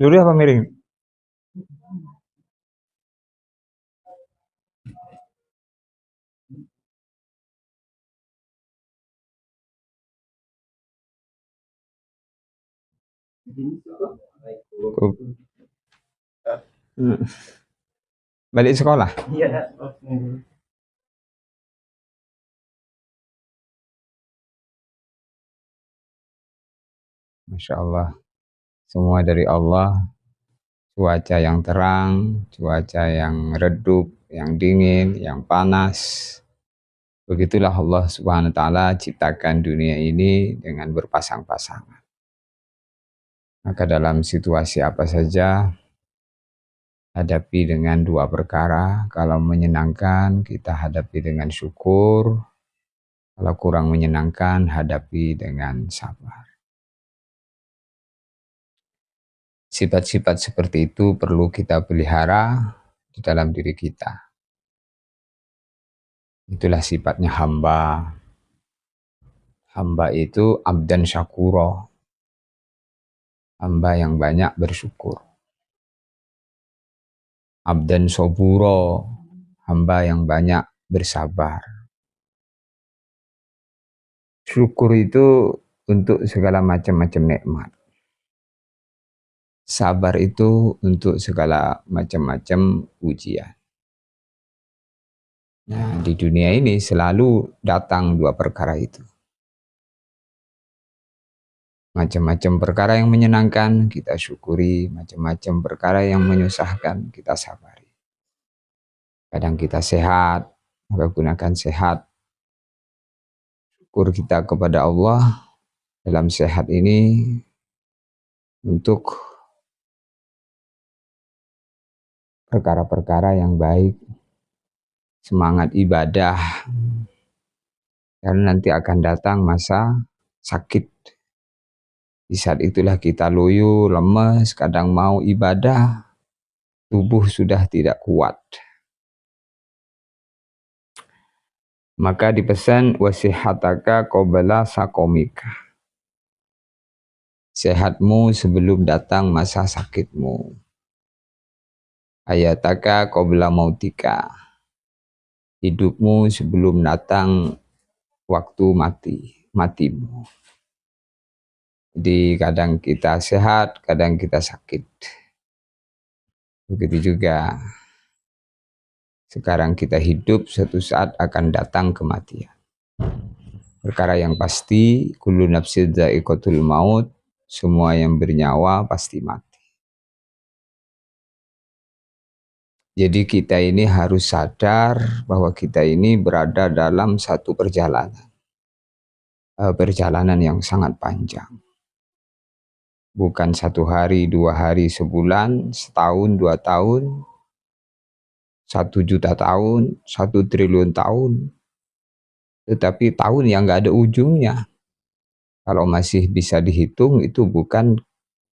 Lurus apa miring? Ku- Hmm. Balik sekolah. Masya Allah. Semua dari Allah. Cuaca yang terang, cuaca yang redup, yang dingin, yang panas. Begitulah Allah Subhanahu wa Ta'ala ciptakan dunia ini dengan berpasang-pasangan. Maka dalam situasi apa saja, hadapi dengan dua perkara. Kalau menyenangkan, kita hadapi dengan syukur. Kalau kurang menyenangkan, hadapi dengan sabar. Sifat-sifat seperti itu perlu kita pelihara di dalam diri kita. Itulah sifatnya hamba. Hamba itu abdan syakuro. Hamba yang banyak bersyukur. Abdan soburo. Hamba yang banyak bersabar. Syukur itu untuk segala macam-macam nikmat. Sabar itu untuk segala macam-macam ujian. Nah, di dunia ini selalu datang dua perkara itu. Macam-macam perkara yang menyenangkan kita syukuri, macam-macam perkara yang menyusahkan kita sabari. Kadang kita sehat, maka gunakan sehat. Syukur kita kepada Allah dalam sehat ini untuk perkara-perkara yang baik, semangat ibadah, karena nanti akan datang masa sakit. Di saat itulah kita loyo, lemes, kadang mau ibadah, tubuh sudah tidak kuat. Maka dipesan wasihataka qabla sakomika. Sehatmu sebelum datang masa sakitmu. Hayataka qabla mautika. Hidupmu sebelum datang waktu matimu. Jadi kadang kita sehat, kadang kita sakit. Begitu juga sekarang kita hidup, suatu saat akan datang kematian. Perkara yang pasti, kullu nafsin dha'iqatul maut, semua yang bernyawa pasti mati. Jadi kita ini harus sadar bahwa kita ini berada dalam satu perjalanan. Perjalanan yang sangat panjang. Bukan 1 hari, 2 hari, sebulan, setahun, 2 tahun, 1 juta tahun, 1 triliun tahun. Tetapi tahun yang nggak ada ujungnya. Kalau masih bisa dihitung itu bukan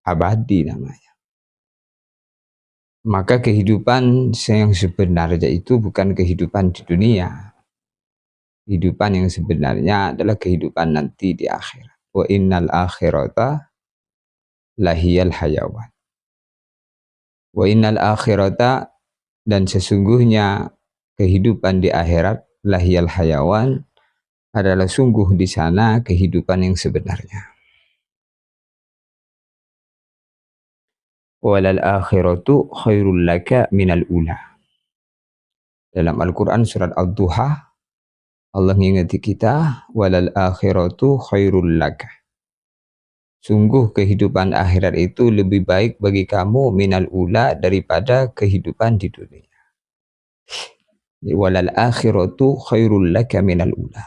abadi namanya. Maka kehidupan yang sebenarnya itu bukan kehidupan di dunia. Kehidupan yang sebenarnya adalah kehidupan nanti di akhirat. Wa innal akhirata lahiyal hayawan. Wa innal akhirata, dan sesungguhnya kehidupan di akhirat lahiyal hayawan, adalah sungguh di sana kehidupan yang sebenarnya. Walal akhiratu khairul laka minal ula. Dalam Al-Quran surat Al-Duha, Allah mengingati kita, walal akhiratu khairul laka. Sungguh kehidupan akhirat itu lebih baik bagi kamu minal ula, daripada kehidupan di dunia. Walal akhiratu khairul laka minal ula.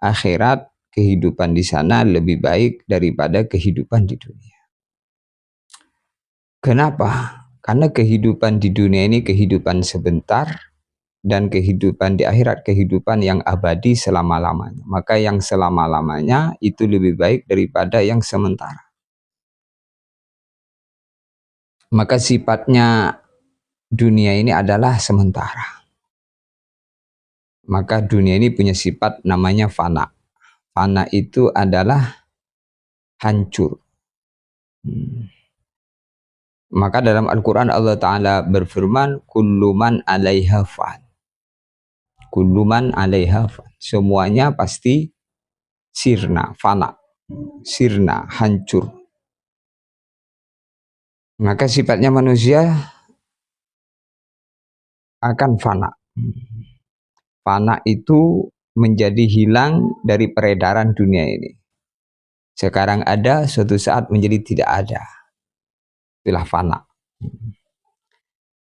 Akhirat, kehidupan di sana lebih baik daripada kehidupan di dunia. Kenapa? Karena kehidupan di dunia ini kehidupan sebentar, dan kehidupan di akhirat kehidupan yang abadi selama-lamanya. Maka yang selama-lamanya itu lebih baik daripada yang sementara. Maka sifatnya dunia ini adalah sementara. Maka dunia ini punya sifat namanya fana. Fana itu adalah hancur. Maka dalam Al-Quran Allah Ta'ala berfirman, kullu man 'alaiha fan. Kullu man 'alaiha fan. Semuanya pasti sirna, fana. Sirna, hancur. Maka sifatnya manusia akan fana. Fana itu menjadi hilang dari peredaran dunia ini. Sekarang ada, suatu saat menjadi tidak ada. Itulah fana.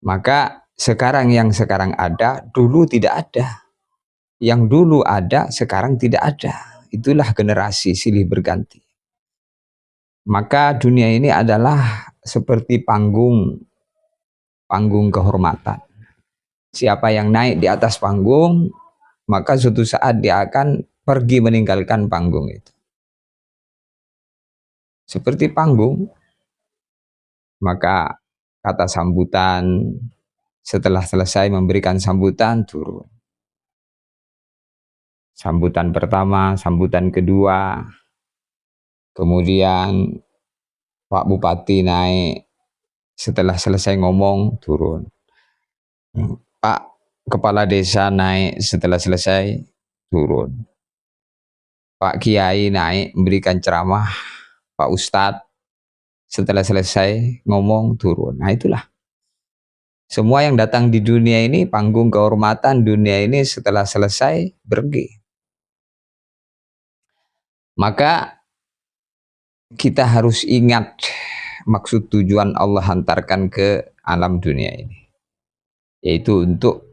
Maka sekarang yang sekarang ada, dulu tidak ada. Yang dulu ada, sekarang tidak ada. Itulah generasi silih berganti. Maka dunia ini adalah seperti panggung kehormatan. Siapa yang naik di atas panggung, maka suatu saat dia akan pergi meninggalkan panggung itu. Seperti panggung, maka kata sambutan, setelah selesai memberikan sambutan, turun. Sambutan pertama, sambutan kedua, kemudian Pak Bupati naik, setelah selesai ngomong, turun. Pak Kepala Desa naik, setelah selesai, turun. Pak Kiai naik, memberikan ceramah, Pak Ustadz, setelah selesai ngomong, turun. Nah itulah. Semua yang datang di dunia ini, panggung kehormatan dunia ini setelah selesai, pergi. Maka kita harus ingat maksud tujuan Allah hantarkan ke alam dunia ini. Yaitu untuk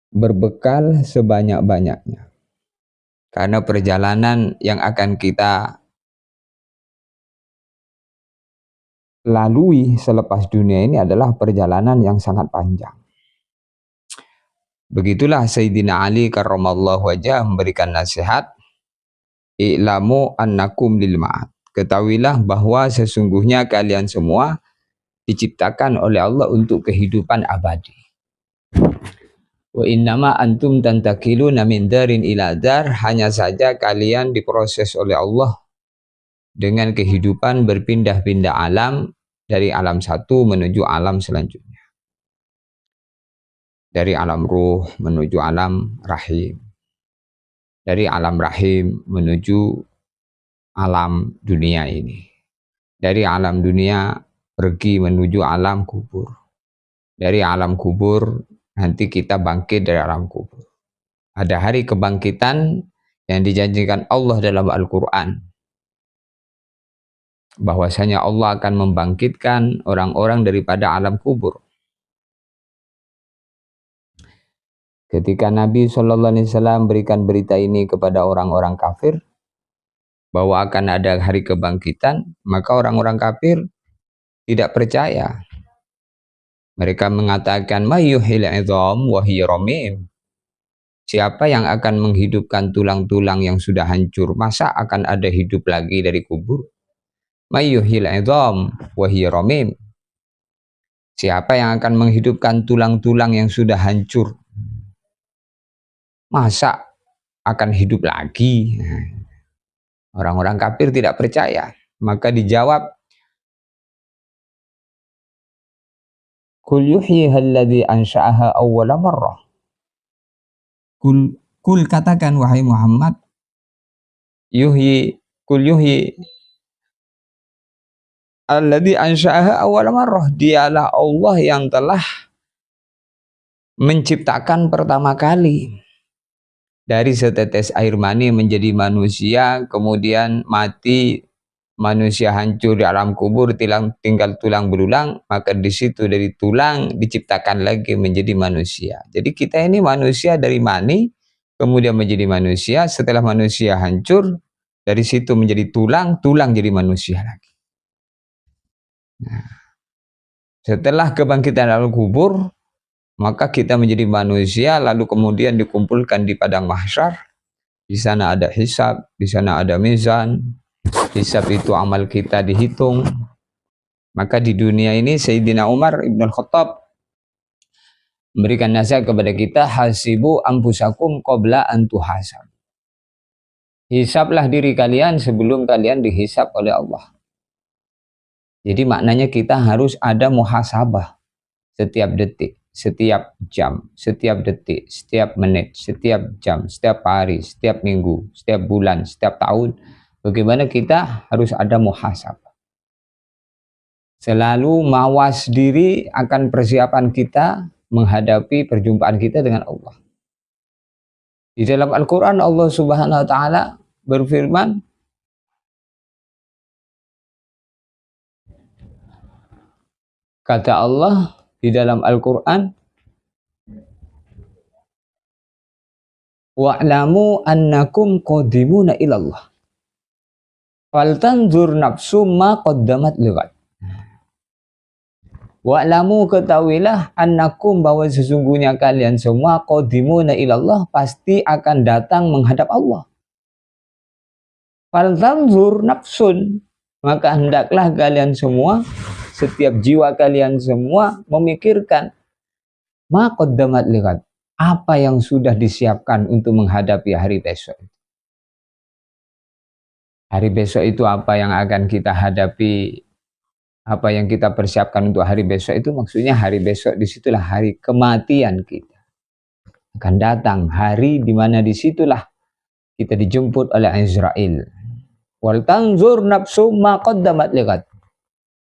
berbekal sebanyak-banyaknya. Karena perjalanan yang akan kita lalui selepas dunia ini adalah perjalanan yang sangat panjang. Begitulah Sayyidina Ali karramallahu wajhah memberikan nasihat, i'lamu annakum lil ma'ad. Ketahuilah bahwa sesungguhnya kalian semua diciptakan oleh Allah untuk kehidupan abadi. Wa innama antum tantakiluna min darin ila dar, hanya saja kalian diproses oleh Allah dengan kehidupan berpindah-pindah alam, dari alam satu menuju alam selanjutnya. Dari alam ruh menuju alam rahim. Dari alam rahim menuju alam dunia ini. Dari alam dunia pergi menuju alam kubur. Dari alam kubur nanti kita bangkit dari alam kubur. Ada hari kebangkitan yang dijanjikan Allah dalam Al-Quran. Bahwasanya Allah akan membangkitkan orang-orang daripada alam kubur. Ketika Nabi SAW berikan berita ini kepada orang-orang kafir, bahwa akan ada hari kebangkitan, maka orang-orang kafir tidak percaya. Mereka mengatakan, mayyuhil idham wa hiya ramim. Siapa yang akan menghidupkan tulang-tulang yang sudah hancur? Masa akan ada hidup lagi dari kubur? Mayyuhil idham wa hiya ramim. Siapa yang akan menghidupkan tulang-tulang yang sudah hancur? Masa akan hidup lagi? Orang-orang kafir tidak percaya. Maka dijawab, Kul yuhyiha alladhi ansha'aha awwala marrah. Kul katakan wahai Muhammad, kul yuhyi alladhi ansha'aha awwala marrah. Dialah Allah yang telah menciptakan pertama kali. Dari setetes air mani menjadi manusia, kemudian mati, manusia hancur di alam kubur, tinggal tulang belulang, maka di situ dari tulang diciptakan lagi menjadi manusia. Jadi kita ini manusia dari mani, kemudian menjadi manusia, setelah manusia hancur, dari situ menjadi tulang, tulang jadi manusia lagi. Nah, setelah kebangkitan alam kubur, maka kita menjadi manusia, lalu kemudian dikumpulkan di padang mahsyar. Di sana ada hisab, di sana ada mizan. Hisab itu amal kita dihitung. Maka di dunia ini Sayyidina Umar Ibn Khattab memberikan nasihat kepada kita, hasibu anfusakum qabla an tuhasab. Hisablah diri kalian sebelum kalian dihisab oleh Allah. Jadi maknanya kita harus ada muhasabah setiap detik, setiap jam, setiap detik, setiap menit, setiap jam, setiap hari, setiap minggu, setiap bulan, setiap tahun. Bagaimana kita harus ada muhasabah. Selalu mawas diri akan persiapan kita menghadapi perjumpaan kita dengan Allah. Di dalam Al-Quran Allah Subhanahu wa Ta'ala berfirman, kata Allah di dalam Al-Quran, wa'lamu annakum qadimuna ilallah faltanzur nafsum ma qaddamat lighad. Wa'lamu, ketahuilah, annakum, bahwa sesungguhnya kalian semua qadimuna ilallah, pasti akan datang menghadap Allah. Faltanzur nafsun, maka hendaklah kalian semua, setiap jiwa kalian semua memikirkan ma qaddamat lighad, apa yang sudah disiapkan untuk menghadapi hari besok. Hari besok itu apa yang akan kita hadapi, apa yang kita persiapkan untuk hari besok itu, maksudnya hari besok disitulah hari kematian kita akan datang, hari dimana disitulah kita dijemput oleh Israel. Wal tanzur nafsu ma qaddamat lighad,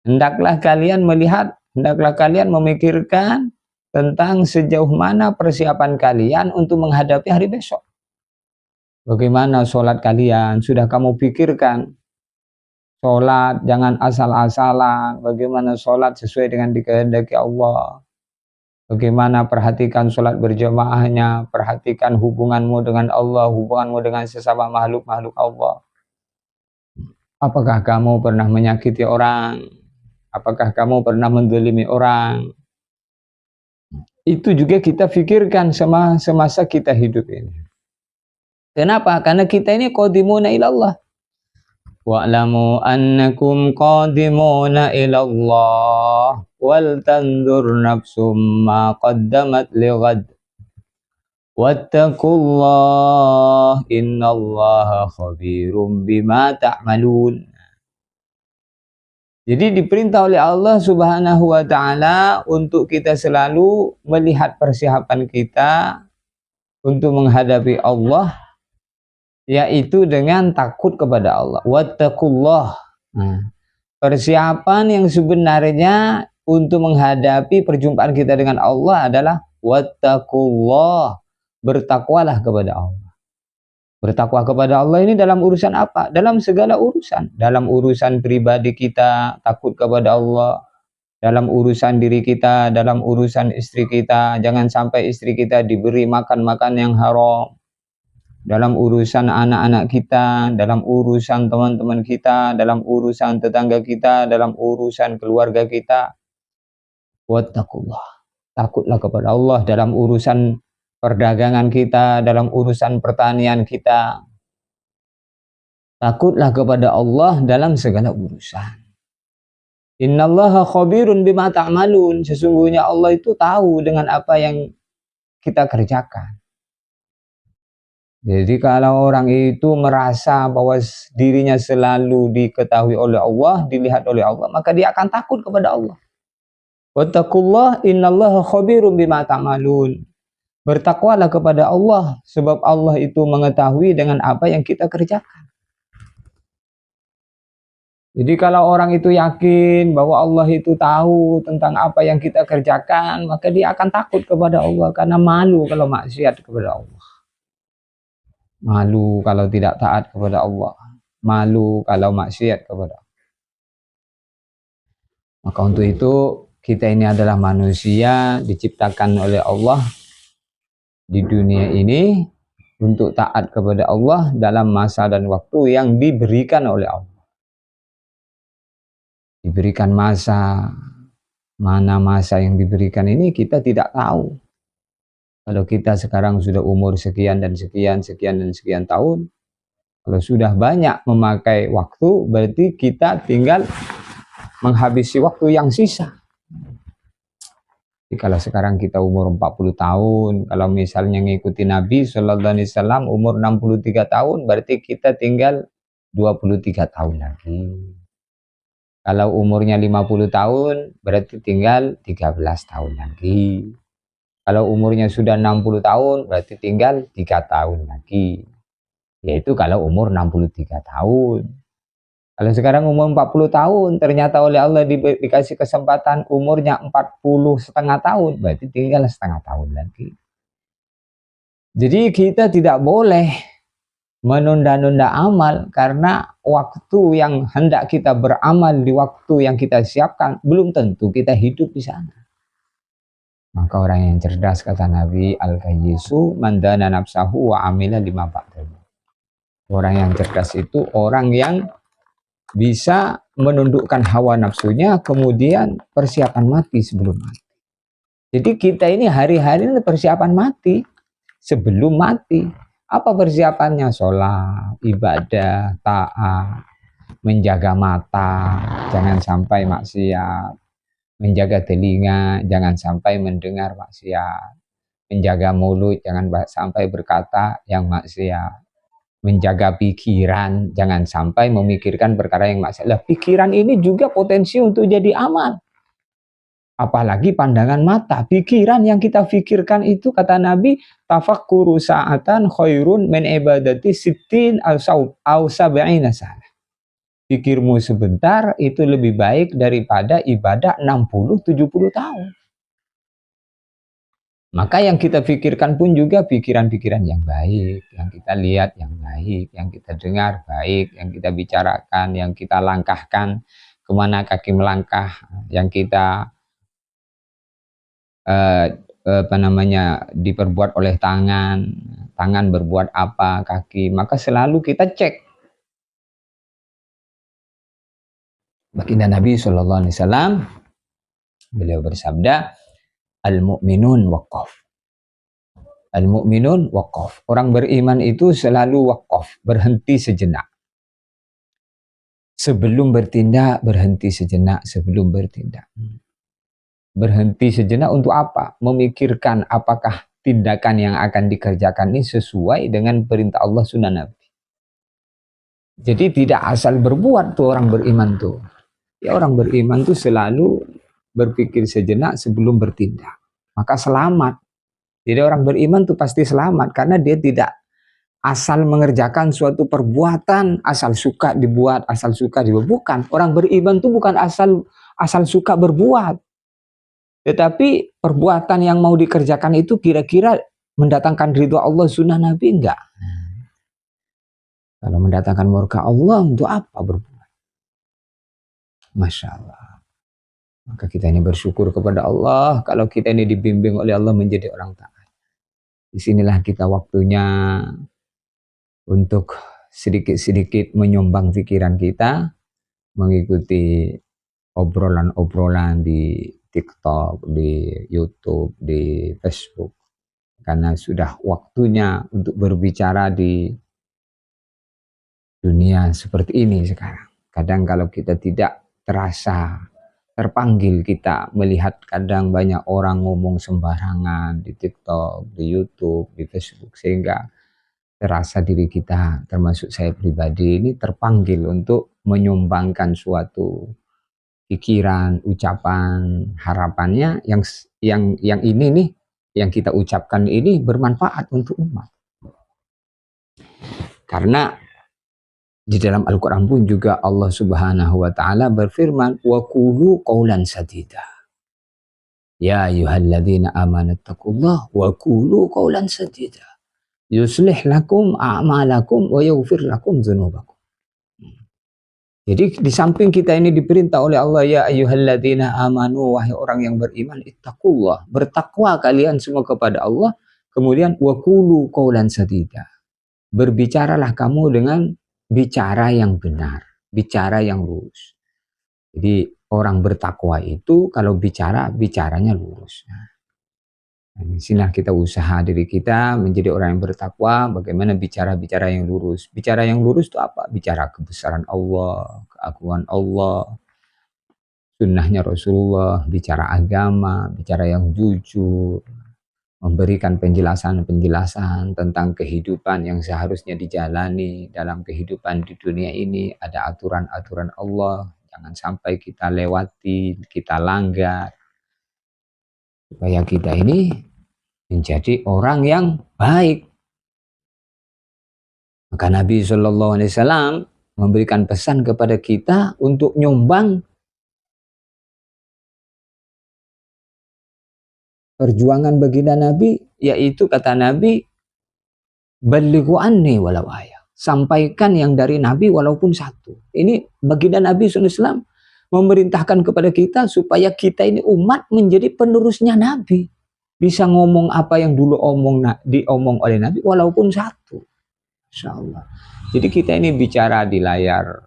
hendaklah kalian melihat, hendaklah kalian memikirkan tentang sejauh mana persiapan kalian untuk menghadapi hari besok. Bagaimana sholat kalian, sudah kamu pikirkan? Sholat jangan asal-asalan, bagaimana sholat sesuai dengan dikehendaki Allah. Bagaimana perhatikan sholat berjamaahnya, perhatikan hubunganmu dengan Allah, hubunganmu dengan sesama makhluk-makhluk Allah. Apakah kamu pernah menyakiti orang? Apakah kamu pernah menzalimi orang? Itu juga kita pikirkan semasa kita hidup ini. Kenapa? Karena kita ini qadimuna ilallah. Wa'lamu annakum qadimuna ilallah wal tanzur nafsum ma qaddamat lighad wattaqullah innallaha khabirum bima ta'malun. Jadi diperintah oleh Allah Subhanahu wa Ta'ala untuk kita selalu melihat persiapan kita untuk menghadapi Allah, yaitu dengan takut kepada Allah. Wattaqullah. Nah, persiapan yang sebenarnya untuk menghadapi perjumpaan kita dengan Allah adalah wattaqullah. Bertakwalah kepada Allah. Bertakwa kepada Allah ini dalam urusan apa? Dalam segala urusan. Dalam urusan pribadi kita, takut kepada Allah. Dalam urusan diri kita, dalam urusan istri kita, jangan sampai istri kita diberi makan-makan yang haram. Dalam urusan anak-anak kita, dalam urusan teman-teman kita, dalam urusan tetangga kita, dalam urusan keluarga kita. Wattaqullah. Takutlah kepada Allah dalam urusan perdagangan kita, dalam urusan pertanian kita. Takutlah kepada Allah dalam segala urusan. Innallaha khabirun bima ta'malun. Sesungguhnya Allah itu tahu dengan apa yang kita kerjakan. Jadi kalau orang itu merasa bahwa dirinya selalu diketahui oleh Allah, dilihat oleh Allah, maka dia akan takut kepada Allah. Wattaqullah innallaha khabirum bima ta'malun. Bertakwalah kepada Allah, sebab Allah itu mengetahui dengan apa yang kita kerjakan. Jadi kalau orang itu yakin bahwa Allah itu tahu tentang apa yang kita kerjakan, maka dia akan takut kepada Allah, karena malu kalau maksiat kepada Allah. Malu kalau tidak taat kepada Allah, malu kalau maksiat kepada Allah. Maka untuk itu kita ini adalah manusia diciptakan oleh Allah di dunia ini untuk taat kepada Allah dalam masa dan waktu yang diberikan oleh Allah. Diberikan masa, mana masa yang diberikan ini kita tidak tahu. Kalau kita sekarang sudah umur sekian dan sekian, sekian dan sekian tahun, kalau sudah banyak memakai waktu, berarti kita tinggal menghabisi waktu yang sisa. Jadi kalau sekarang kita umur 40 tahun, kalau misalnya ngikuti Nabi Sallallahu Alaihi Wasallam umur 63 tahun, berarti kita tinggal 23 tahun lagi. Kalau umurnya 50 tahun, berarti tinggal 13 tahun lagi. Kalau umurnya sudah 60 tahun, berarti tinggal 3 tahun lagi. Yaitu kalau umur 63 tahun. Kalau sekarang umur 40 tahun, ternyata oleh Allah dikasih kesempatan umurnya 40 setengah tahun, berarti tinggal setengah tahun lagi. Jadi kita tidak boleh menunda-nunda amal, karena waktu yang hendak kita beramal di waktu yang kita siapkan, belum tentu kita hidup di sana. Maka orang yang cerdas, kata Nabi, al-kayyisu man dana nafsahu wa amila lima ba'dahu. Orang yang cerdas itu orang yang bisa menundukkan hawa nafsunya, kemudian persiapan mati sebelum mati. Jadi kita ini hari-hari ini persiapan mati sebelum mati. Apa persiapannya? Sholat, ibadah, taat, menjaga mata, jangan sampai maksiat, menjaga telinga, jangan sampai mendengar maksiat, menjaga mulut, jangan sampai berkata yang maksiat, menjaga pikiran, jangan sampai memikirkan perkara yang maksiat. Lah, pikiran ini juga potensi untuk jadi amal. Apalagi pandangan mata, pikiran yang kita pikirkan itu, kata Nabi, tafakkuru sa'atan khairun min ibadati sittin au sab'ina sana. Pikirmu sebentar itu lebih baik daripada ibadah 60-70 tahun. Maka yang kita pikirkan pun juga pikiran-pikiran yang baik, yang kita lihat yang baik, yang kita dengar baik, yang kita bicarakan, yang kita langkahkan, kemana kaki melangkah, yang kita diperbuat oleh tangan, tangan berbuat apa, kaki, maka selalu kita cek. Baginda Nabi SAW, beliau bersabda, al-mu'minun waqaf. Al-mu'minun waqaf. Orang beriman itu selalu waqaf, berhenti sejenak. Sebelum bertindak, berhenti sejenak sebelum bertindak. Berhenti sejenak untuk apa? Memikirkan apakah tindakan yang akan dikerjakan ini sesuai dengan perintah Allah sunnah Nabi. Jadi tidak asal berbuat tuh orang beriman tuh. Ya, orang beriman tuh selalu berpikir sejenak sebelum bertindak. Maka selamat. Jadi orang beriman tuh pasti selamat, karena dia tidak asal mengerjakan suatu perbuatan, asal suka dibuat, asal suka dibuat. Bukan. Orang beriman tuh bukan asal suka berbuat. Tetapi perbuatan yang mau dikerjakan itu kira-kira mendatangkan ridho Allah sunnah Nabi enggak? Kalau mendatangkan murka Allah, untuk apa berbuat? Masya Allah. Maka kita ini bersyukur kepada Allah kalau kita ini dibimbing oleh Allah menjadi orang taat. Disinilah kita waktunya untuk sedikit-sedikit menyumbang pikiran kita, mengikuti obrolan-obrolan di TikTok, di YouTube, di Facebook. Karena sudah waktunya untuk berbicara di dunia seperti ini sekarang. Kadang kalau kita tidak terasa terpanggil, kita melihat kadang banyak orang ngomong sembarangan di TikTok, di YouTube, di Facebook, sehingga terasa diri kita, termasuk saya pribadi ini, terpanggil untuk menyumbangkan suatu pikiran, ucapan, harapannya yang ini nih, yang kita ucapkan ini bermanfaat untuk umat. Karena di dalam Al-Quran pun juga Allah Subhanahu wa Ta'ala berfirman, wa qulu qawlan sadida. Ya ayyuhalladzina amanu taqullah wa qulu qawlan sadida. Yuslih lakum a'malakum wa yaghfir lakum dzunubakum. Jadi di samping kita ini diperintah oleh Allah, ya ayyuhalladzina amanu, wahai orang yang beriman, ittaqullah, bertakwa kalian semua kepada Allah. Kemudian wa qulu qawlan sadida. Berbicaralah kamu dengan bicara yang benar, bicara yang lurus. Jadi orang bertakwa itu kalau bicaranya lurus. Nah, disinilah kita usaha diri kita menjadi orang yang bertakwa, bagaimana bicara-bicara yang lurus. Bicara yang lurus itu apa? Bicara kebesaran Allah, keagungan Allah, sunnahnya Rasulullah, bicara agama, bicara yang jujur, memberikan penjelasan-penjelasan tentang kehidupan yang seharusnya dijalani dalam kehidupan di dunia ini. Ada aturan-aturan Allah, jangan sampai kita lewati, kita langgar, supaya kita ini menjadi orang yang baik. Maka Nabi Shallallahu Alaihi Wasallam memberikan pesan kepada kita untuk nyumbang perjuangan baginda Nabi, yaitu kata Nabi, balighu anni walau ayah. Sampaikan yang dari Nabi walaupun satu. Ini baginda Nabi SAW memerintahkan kepada kita supaya kita ini umat menjadi penerusnya Nabi. Bisa ngomong apa yang dulu diomong oleh Nabi walaupun satu. Insya Allah. Jadi kita ini bicara di layar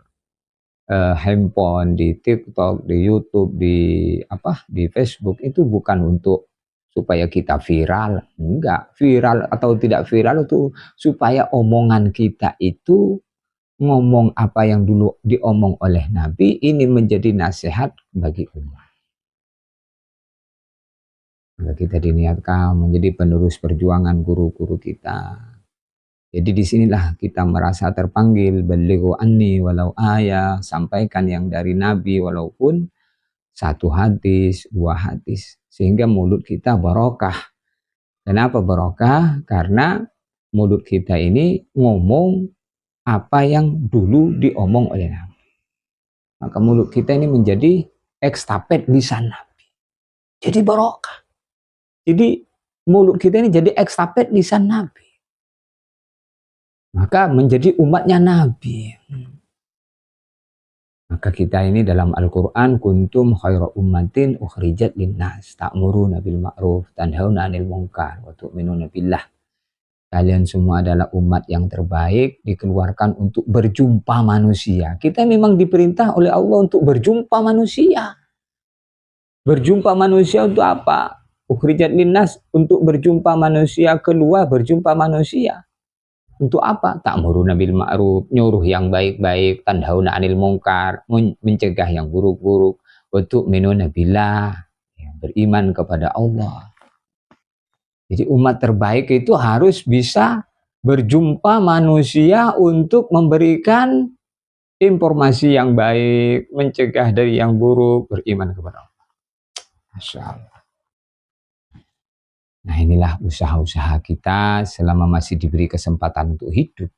handphone, di TikTok, di YouTube, di Facebook itu bukan untuk supaya kita viral, enggak. Viral atau tidak viral itu supaya omongan kita itu ngomong apa yang dulu diomong oleh Nabi, ini menjadi nasihat bagi umat. Maka kita diniatkan menjadi penerus perjuangan guru-guru kita. Jadi disinilah kita merasa terpanggil, balighu anni walau ayah, sampaikan yang dari Nabi walaupun satu hadis, dua hadis, sehingga mulut kita barokah. Kenapa barokah? Karena mulut kita ini ngomong apa yang dulu diomong oleh Nabi. Maka mulut kita ini menjadi ekstafet lisan Nabi. Jadi barokah. Jadi mulut kita ini jadi ekstafet lisan Nabi. Maka menjadi umatnya Nabi. Maka kita ini dalam Al-Quran, kuntum khaira ummatin ukhrijat linnas ta'muruna bil ma'ruf tanhauna 'anil munkar wa tu'minuna billah. Kalian semua adalah umat yang terbaik, dikeluarkan untuk berjumpa manusia. Kita memang diperintah oleh Allah untuk berjumpa manusia. Berjumpa manusia untuk apa? Ukhrijat linnas, untuk berjumpa manusia, keluar berjumpa manusia. Untuk apa? Ta'muruna bil ma'ruf, nyuruh yang baik-baik, tanhauna 'anil munkar, mencegah yang buruk-buruk, wa tu'minuna billah, beriman kepada Allah. Jadi umat terbaik itu harus bisa berjumpa manusia untuk memberikan informasi yang baik, mencegah dari yang buruk, beriman kepada Allah. Masya Allah. Nah inilah usaha-usaha kita selama masih diberi kesempatan untuk hidup.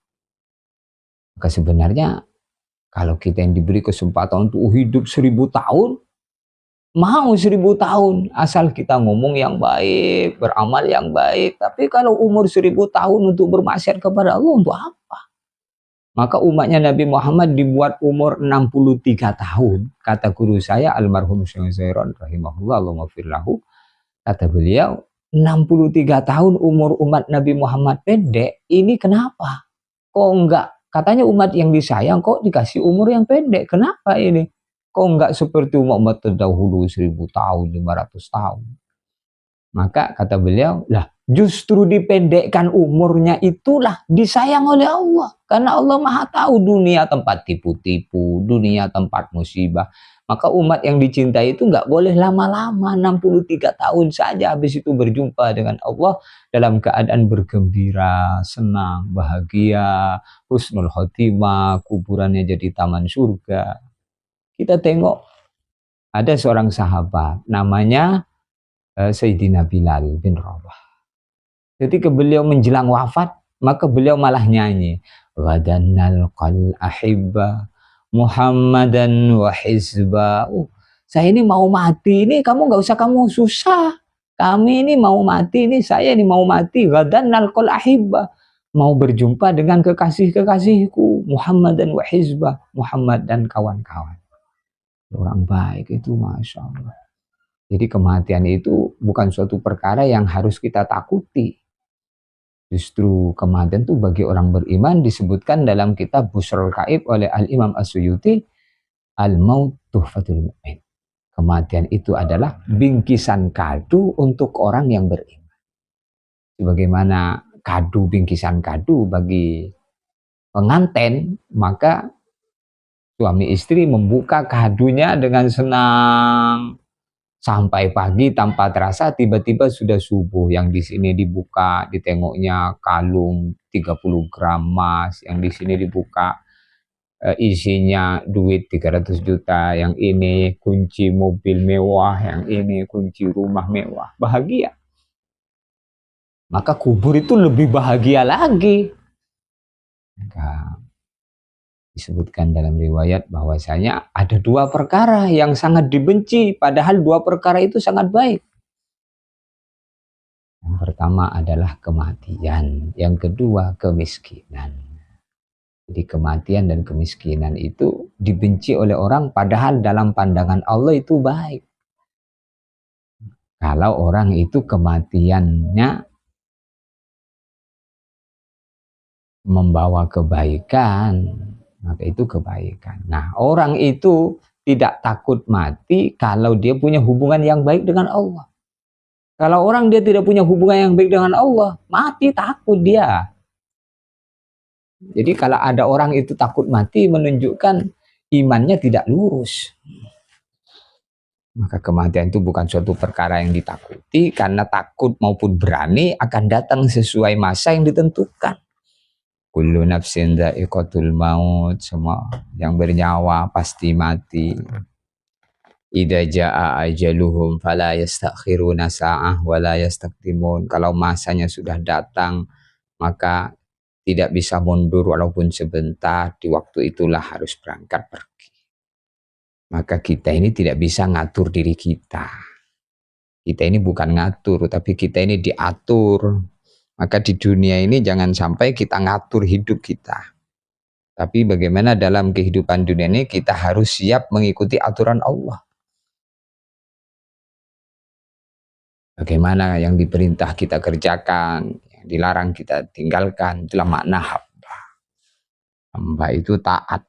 Maka sebenarnya kalau kita yang diberi kesempatan untuk hidup 1000 tahun, mau 1000 tahun, asal kita ngomong yang baik, beramal yang baik. Tapi kalau umur 1000 tahun untuk bermaksiat kepada Allah, untuk apa? Maka umatnya Nabi Muhammad dibuat umur 63 tahun. Kata guru saya, almarhum Syekh Zairon rahimahullah, Allahumma firlahu, kata beliau, 63 tahun umur umat Nabi Muhammad pendek, ini kenapa? Kok enggak? Katanya umat yang disayang kok dikasih umur yang pendek. Kenapa ini? Kok enggak seperti umat terdahulu 1000 tahun, 500 tahun? Maka kata beliau, lah justru dipendekkan umurnya itulah disayang oleh Allah. Karena Allah Maha tahu dunia tempat tipu-tipu, dunia tempat musibah. Maka umat yang dicintai itu nggak boleh lama-lama, 63 tahun saja habis itu berjumpa dengan Allah dalam keadaan bergembira, senang, bahagia, husnul khotimah, kuburannya jadi taman surga. Kita tengok ada seorang sahabat namanya Sayyidina Bilal bin Rabah. Ketika beliau menjelang wafat, maka beliau malah nyanyi, ghadannal qal ahibba Muhammadan wa hizba. Saya ini mau mati ini, kamu nggak usah kamu susah. Kami ini mau mati ini, saya ini mau mati. Ghadannal qal ahibba, mau berjumpa dengan kekasih-kekasihku, Muhammadan wa hizba, Muhammad dan kawan-kawan. Orang baik itu, Masya Allah. Jadi kematian itu bukan suatu perkara yang harus kita takuti. Justru kematian itu bagi orang beriman disebutkan dalam kitab Busrul Kaib oleh Al-Imam As-Suyuti, Al-Maut Tuhfatul Mu'min. Kematian itu adalah bingkisan kado untuk orang yang beriman. Sebagaimana kado, bingkisan kado bagi pengantin, maka suami istri membuka kadonya dengan senang. Sampai pagi tanpa terasa tiba-tiba sudah subuh. Yang di sini dibuka, ditengoknya kalung 30 gram emas. Yang di sini dibuka isinya duit 300 juta, yang ini kunci mobil mewah, yang ini kunci rumah mewah, bahagia. Maka kubur itu lebih bahagia lagi. Maka disebutkan dalam riwayat bahwasanya ada dua perkara yang sangat dibenci, padahal dua perkara itu sangat baik. Yang pertama adalah kematian, yang kedua kemiskinan. Jadi kematian dan kemiskinan itu dibenci oleh orang, padahal dalam pandangan Allah itu baik. Kalau orang itu kematiannya membawa kebaikan, maka itu kebaikan. Nah, orang itu tidak takut mati kalau dia punya hubungan yang baik dengan Allah. Kalau orang dia tidak punya hubungan yang baik dengan Allah, mati takut dia. Jadi kalau ada orang itu takut mati, menunjukkan imannya tidak lurus. Maka kematian itu bukan suatu perkara yang ditakuti, karena takut maupun berani akan datang sesuai masa yang ditentukan. Kullu nafsin dha'iqatul maut, semua yang bernyawa pasti mati. Idza jaa ajaluhum fala yastakhiruna sa'ah wa la yastaqdimun. Kalau masanya sudah datang, maka tidak bisa mundur walaupun sebentar, di waktu itulah harus berangkat pergi. Maka kita ini tidak bisa ngatur diri kita. Kita ini bukan ngatur, tapi kita ini diatur. Maka di dunia ini jangan sampai kita ngatur hidup kita. Tapi bagaimana dalam kehidupan dunia ini kita harus siap mengikuti aturan Allah. Bagaimana yang diperintah kita kerjakan, yang dilarang kita tinggalkan, itulah makna hamba. Hamba itu taat.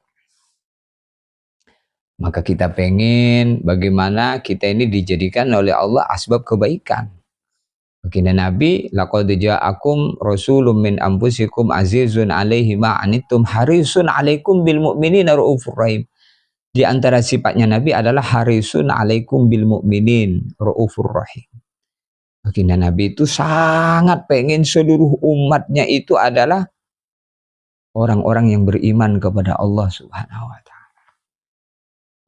Maka kita pengen bagaimana kita ini dijadikan oleh Allah asbab kebaikan. Baginda Nabi, laqad ja'akum rasulun min anfusikum azizun 'alaihi ma 'anittum harisun 'alaikum bil mu'minina raufur rahim. Di antara sifatnya Nabi adalah harisun 'alaikum bil mu'minin raufur rahim. Baginda Nabi itu sangat pengen seluruh umatnya itu adalah orang-orang yang beriman kepada Allah Subhanahu wa taala.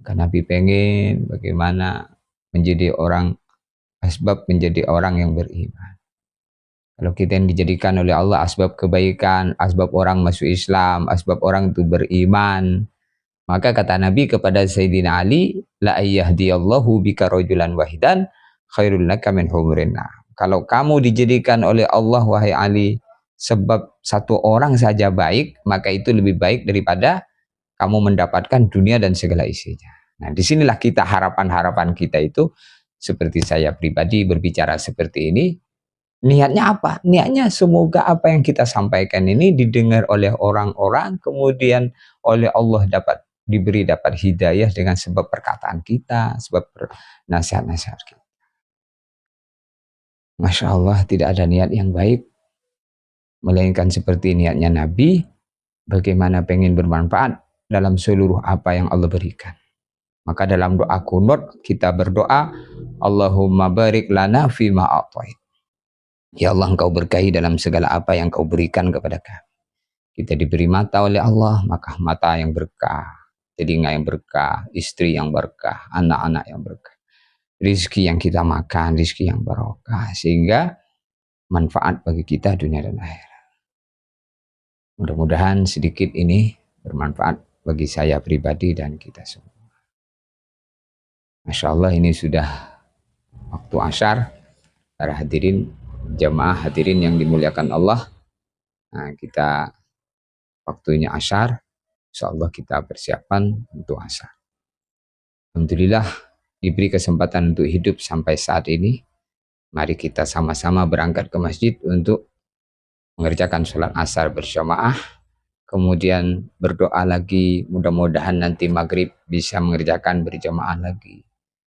Maka Nabi pengen bagaimana menjadi orang, asbab menjadi orang yang beriman. Kalau kita yang dijadikan oleh Allah asbab kebaikan, asbab orang masuk Islam, asbab orang itu beriman, maka kata Nabi kepada Sayyidina Ali, la ayyahdiyallahu bika rajulan wahidan khairul laka min humurin na'am. Kalau kamu dijadikan oleh Allah wahai Ali sebab satu orang saja baik, maka itu lebih baik daripada kamu mendapatkan dunia dan segala isinya. Nah, disinilah kita harapan-harapan kita itu, seperti saya pribadi berbicara seperti ini, niatnya apa? Niatnya semoga apa yang kita sampaikan ini didengar oleh orang-orang, kemudian oleh Allah dapat hidayah dengan sebab perkataan kita, sebab nasihat-nasihat kita. Masya Allah, tidak ada niat yang baik melainkan seperti niatnya Nabi, bagaimana pengen bermanfaat dalam seluruh apa yang Allah berikan. Maka dalam doa kunut kita berdoa, Allahumma barik lana fima a'tait. Ya Allah, engkau berkahi dalam segala apa yang kau berikan kepada kami. Kita diberi mata oleh Allah, maka mata yang berkah, telinga yang berkah, istri yang berkah, anak-anak yang berkah, rizki yang kita makan, rizki yang barokah, sehingga manfaat bagi kita dunia dan akhirat. Mudah-mudahan sedikit ini bermanfaat bagi saya pribadi dan kita semua. Masya Allah, ini sudah waktu asyar. Para hadirin, jamaah hadirin yang dimuliakan Allah. Nah, kita waktunya asyar. Insya Allah kita persiapan untuk asyar. Alhamdulillah diberi kesempatan untuk hidup sampai saat ini. Mari kita sama-sama berangkat ke masjid untuk mengerjakan sholat asar berjamaah. Kemudian berdoa lagi, mudah-mudahan nanti maghrib bisa mengerjakan berjamaah lagi.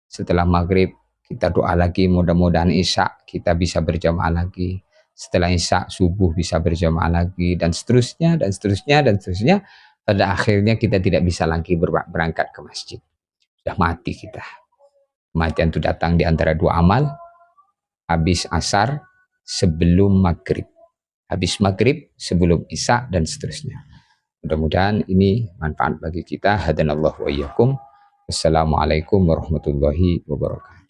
Setelah maghrib kita doa lagi, mudah-mudahan isya kita bisa berjamaah lagi. Setelah isya subuh bisa berjamaah lagi, dan seterusnya dan seterusnya dan seterusnya. Pada akhirnya kita tidak bisa lagi berangkat ke masjid. Sudah mati kita. Kematian itu datang di antara dua amal, habis asar sebelum maghrib, habis maghrib sebelum isya, dan seterusnya. Mudah-mudahan ini manfaat bagi kita. Hadanallahu wa iyyakum. Assalamualaikum warahmatullahi wabarakatuh.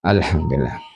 Alhamdulillah.